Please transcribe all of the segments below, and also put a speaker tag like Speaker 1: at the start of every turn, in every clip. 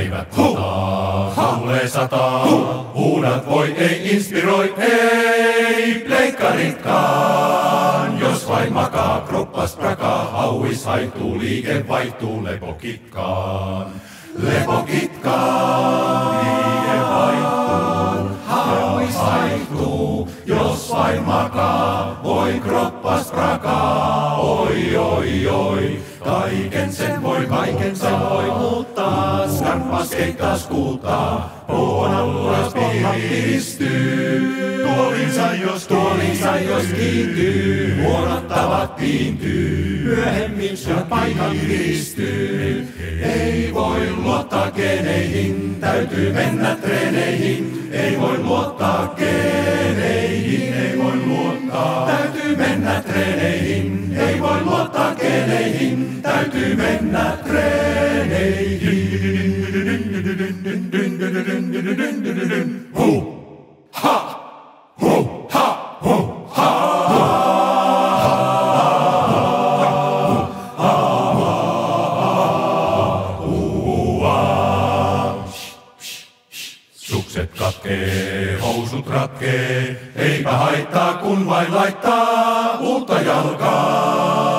Speaker 1: Päivät mataa, tuulee sataa, huudat voi ei inspiroi, ei pleikkaritkaan. Jos vain makaa, kroppas prakaa, hauis haihtuu, liike vaihtuu lepokitkaan. Lepokitkaan, liike vaihtuu, hauis haihtuu. Jos vain makaa, voi kroppas prakaa, oi oi oi. Kaiken sen voi muuttaa, skarppas keikkaas kuuttaa, pohjalla piristyy. Tuolinsa jos kiintyy, huonottavat piintyy, myöhemmin syön paikan kiristyy. Ei voi luottaa geeneihin, täytyy mennä treeneihin, ei voi luottaa geeneihin, ei voi luottaa, täytyy mennä treeneihin, ei voi luottaa geeneihin, täytyy mennä treeneihin. Hu! Ha! Hu! Ha! Hu! Ha! Sukset katkee, housut ratkee, eipä haittaa kun vain laittaa uutta jalkaan.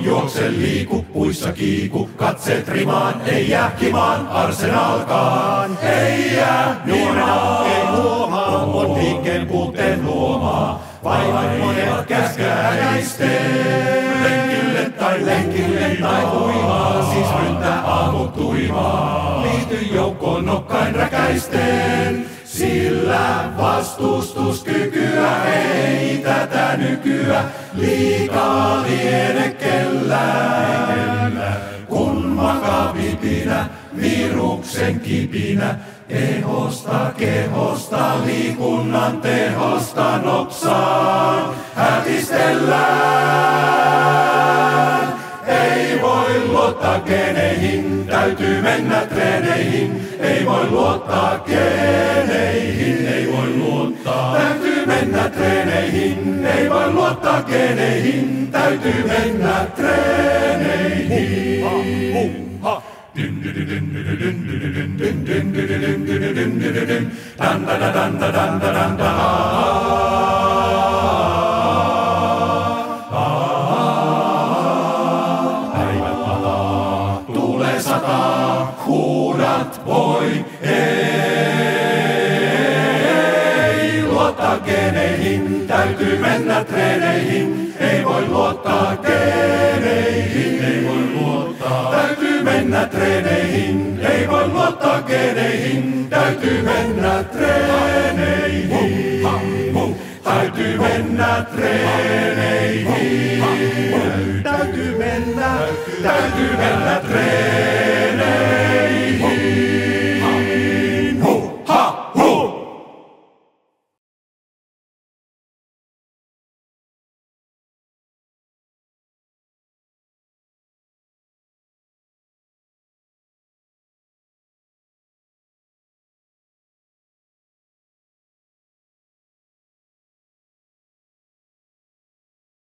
Speaker 1: Juokse liiku, puissa kiiku, katseet rimaan, ei jää kimaan Arsenalkaan. Ei jää nuorena, ei huomaa, on liikkeen puutteen luomaa. Vaivan monet käskäisteen, lenkille tai uimaan, siis ryntää aamutuimaan. Liity joukkoon nokkain räkäisten, sillä vastustuskykyä ei tätä nykyä liikaa liene kellään. Kun makaa vipinä, viruksen kipinä, ehosta kehosta liikunnan tehosta nopsaan hätistellään. Ei voi luottaa geeneihin, täytyy mennä treeneihin. Ei voi luottaa geeneihin, ei voi luottaa. Täytyy mennä treeneihin, ei voi luottaa geeneihin. Täytyy mennä treeneihin. Huudat voi ei luottaa geeneihin, täytyy mennä treeneihin. Ei voi luottaa geeneihin, ei voi luottaa. Täytyy mennä treeneihin, ei voi luottaa geeneihin. Täytyy mennä treeneihin. Täytyy mennä treeneihin. Täytyy mennä treeneihin.